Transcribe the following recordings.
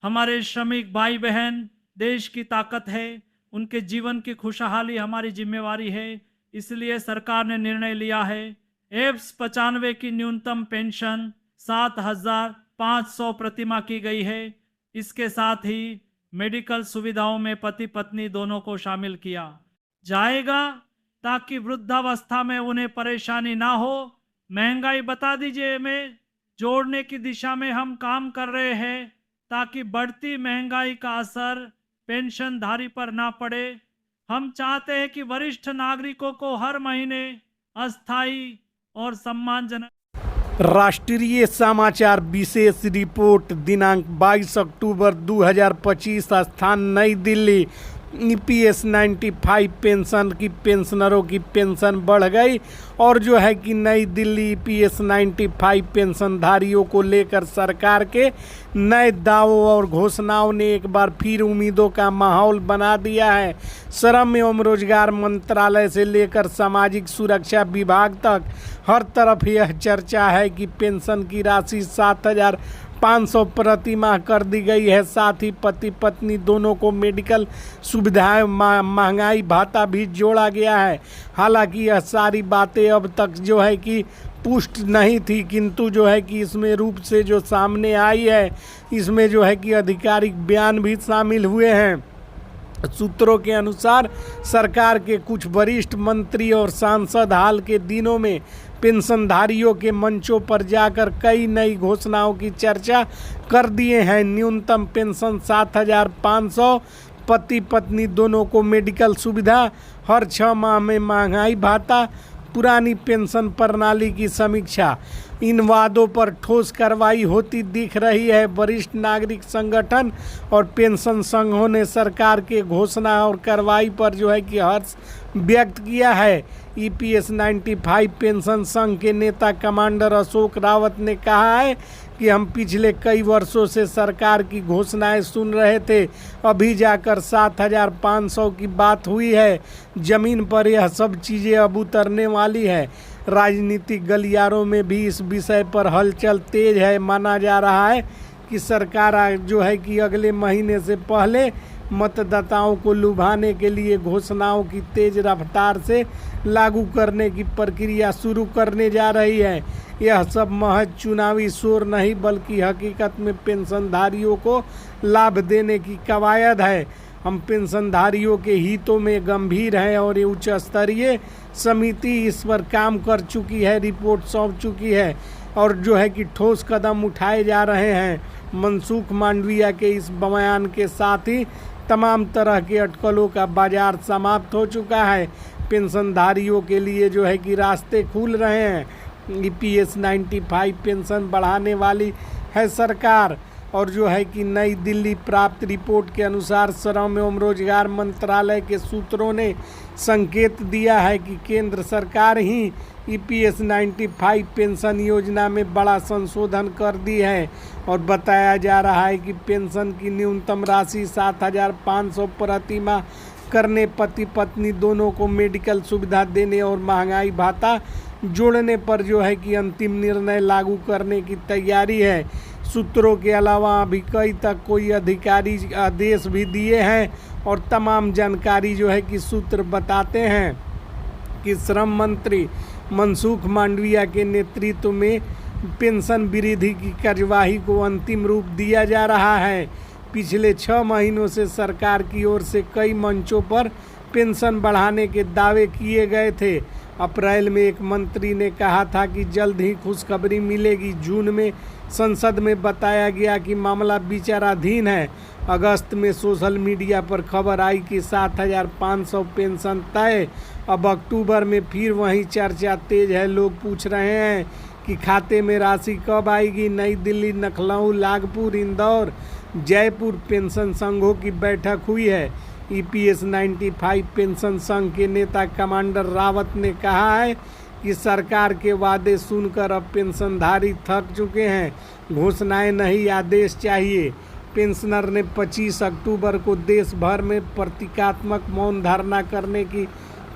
हमारे श्रमिक भाई बहन देश की ताकत है, उनके जीवन की खुशहाली हमारी जिम्मेवारी है। इसलिए सरकार ने निर्णय लिया है एप्स 95 की न्यूनतम पेंशन 7,500 प्रतिमाह की गई है। इसके साथ ही मेडिकल सुविधाओं में पति पत्नी दोनों को शामिल किया जाएगा ताकि वृद्धावस्था में उन्हें परेशानी ना हो। महंगाई बता दीजिए में जोड़ने की दिशा में हम काम कर रहे हैं ताकि बढ़ती महंगाई का असर पेंशनधारी पर ना पड़े। हम चाहते हैं कि वरिष्ठ नागरिकों को हर महीने अस्थायी और सम्मानजनक। राष्ट्रीय समाचार विशेष रिपोर्ट दिनांक 22 अक्टूबर 2025, स्थान नई दिल्ली। ईपीएस 95 पेंशन की पेंशनरों की पेंशन बढ़ गई और जो है कि नई दिल्ली ईपीएस 95 पेंशनधारियों को लेकर सरकार के नए दावों और घोषणाओं ने एक बार फिर उम्मीदों का माहौल बना दिया है। श्रम एवं रोजगार मंत्रालय से लेकर सामाजिक सुरक्षा विभाग तक हर तरफ यह चर्चा है कि पेंशन की राशि 7,500 प्रति माह कर दी गई है। साथ ही पति पत्नी दोनों को मेडिकल सुविधाएं, महंगाई भत्ता भी जोड़ा गया है। हालांकि यह सारी बातें अब तक जो है कि पुष्ट नहीं थी, किंतु जो है कि इसमें रूप से जो सामने आई है, इसमें जो है कि आधिकारिक बयान भी शामिल हुए हैं। सूत्रों के अनुसार सरकार के कुछ वरिष्ठ मंत्री और सांसद हाल के दिनों में पेंशनधारियों के मंचों पर जाकर कई नई घोषणाओं की चर्चा कर दिए हैं। न्यूनतम पेंशन 7,500, पति पत्नी दोनों को मेडिकल सुविधा, हर 6 माह में महंगाई भत्ता, पुरानी पेंशन प्रणाली की समीक्षा। इन वादों पर ठोस कार्रवाई होती दिख रही है। वरिष्ठ नागरिक संगठन और पेंशन संघों ने सरकार के घोषणा और कार्रवाई पर जो है कि हर्ष व्यक्त किया है। ईपीएस 95 पेंशन संघ के नेता कमांडर अशोक रावत ने कहा है कि हम पिछले कई वर्षों से सरकार की घोषणाएं सुन रहे थे, अभी जाकर 7,500 की बात हुई है। जमीन पर यह सब चीज़ें अब उतरने वाली है। राजनीतिक गलियारों में भी इस विषय पर हलचल तेज है। माना जा रहा है कि सरकार जो है कि अगले महीने से पहले मतदाताओं को लुभाने के लिए घोषणाओं की तेज रफ्तार से लागू करने की प्रक्रिया शुरू करने जा रही है। यह सब महज चुनावी शोर नहीं बल्कि हकीकत में पेंशनधारियों को लाभ देने की कवायद है। हम पेंशनधारियों के हितों में गंभीर हैं और ये उच्च स्तरीय समिति इस पर काम कर चुकी है, रिपोर्ट सौंप चुकी है और जो है कि ठोस कदम उठाए जा रहे हैं। मनसुख मांडविया के इस बयान के साथ ही तमाम तरह के अटकलों का बाजार समाप्त हो चुका है। पेंशनधारियों के लिए जो है कि रास्ते खुल रहे हैं। ईपीएस 95 पेंशन बढ़ाने वाली है सरकार और जो है कि नई दिल्ली प्राप्त रिपोर्ट के अनुसार श्रम एवं रोजगार मंत्रालय के सूत्रों ने संकेत दिया है कि केंद्र सरकार ही ईपीएस 95 पेंशन योजना में बड़ा संशोधन कर दी है और बताया जा रहा है कि पेंशन की न्यूनतम राशि 7,500 प्रति माह करने, पति पत्नी दोनों को मेडिकल सुविधा देने और महंगाई भत्ता जोड़ने पर जो है कि अंतिम निर्णय लागू करने की तैयारी है। सूत्रों के अलावा अभी कई तक कोई अधिकारी आदेश भी दिए हैं और तमाम जानकारी जो है कि सूत्र बताते हैं कि श्रम मंत्री मनसुख मांडविया के नेतृत्व में पेंशन वृद्धि की कार्यवाही को अंतिम रूप दिया जा रहा है। पिछले 6 महीनों से सरकार की ओर से कई मंचों पर पेंशन बढ़ाने के दावे किए गए थे। अप्रैल में एक मंत्री ने कहा था कि जल्द ही खुशखबरी मिलेगी। जून में संसद में बताया गया कि मामला विचाराधीन है। अगस्त में सोशल मीडिया पर खबर आई कि 7,500 पेंशन तय। अब अक्टूबर में फिर वही चर्चा तेज है। लोग पूछ रहे हैं कि खाते में राशि कब आएगी। नई दिल्ली, लखनऊ, नागपुर, इंदौर, जयपुर पेंशन संघों की बैठक हुई है। ईपीएस 95 पेंशन संघ के नेता कमांडर रावत ने कहा है कि सरकार के वादे सुनकर अब पेंशनधारी थक चुके हैं। घोषणाएं नहीं, आदेश चाहिए। पेंशनर ने 25 अक्टूबर को देश भर में प्रतीकात्मक मौन धारणा करने की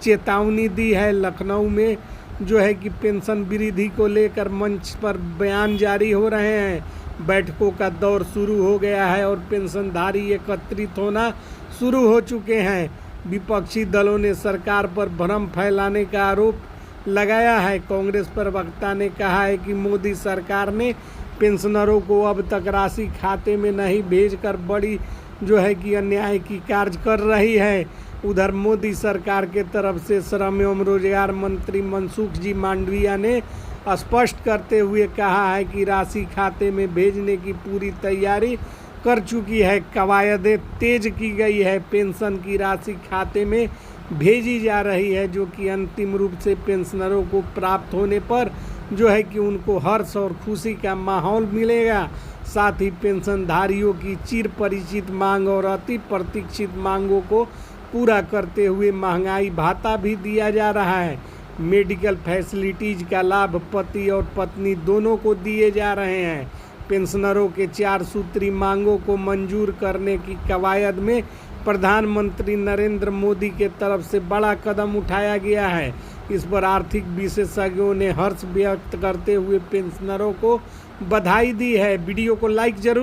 चेतावनी दी है। लखनऊ में जो है कि पेंशन वृद्धि को लेकर मंच पर बयान जारी हो रहे हैं। बैठकों का दौर शुरू हो गया है और पेंशनधारी एकत्रित होना शुरू हो चुके हैं। विपक्षी दलों ने सरकार पर भ्रम फैलाने का आरोप लगाया है। कांग्रेस प्रवक्ता ने कहा है कि मोदी सरकार ने पेंशनरों को अब तक राशि खाते में नहीं भेजकर बड़ी कि अन्याय की कार्य कर रही है। उधर मोदी सरकार के तरफ से श्रम एवं रोजगार मंत्री मनसुख जी मांडविया ने स्पष्ट करते हुए कहा है कि राशि खाते में भेजने की पूरी तैयारी कर चुकी है। कवायदें तेज की गई है। पेंशन की राशि खाते में भेजी जा रही है, जो कि अंतिम रूप से पेंशनरों को प्राप्त होने पर कि उनको हर्ष और खुशी का माहौल मिलेगा। साथ ही पेंशनधारियों की चिर परिचित मांग और अति प्रतीक्षित मांगों को पूरा करते हुए महंगाई भत्ता भी दिया जा रहा है। मेडिकल फैसिलिटीज का लाभ पति और पत्नी दोनों को दिए जा रहे हैं। पेंशनरों के 4 सूत्री मांगों को मंजूर करने की कवायद में प्रधानमंत्री नरेंद्र मोदी के तरफ से बड़ा कदम उठाया गया है। इस पर आर्थिक विशेषज्ञों ने हर्ष व्यक्त करते हुए पेंशनरों को बधाई दी है। वीडियो को लाइक जरूर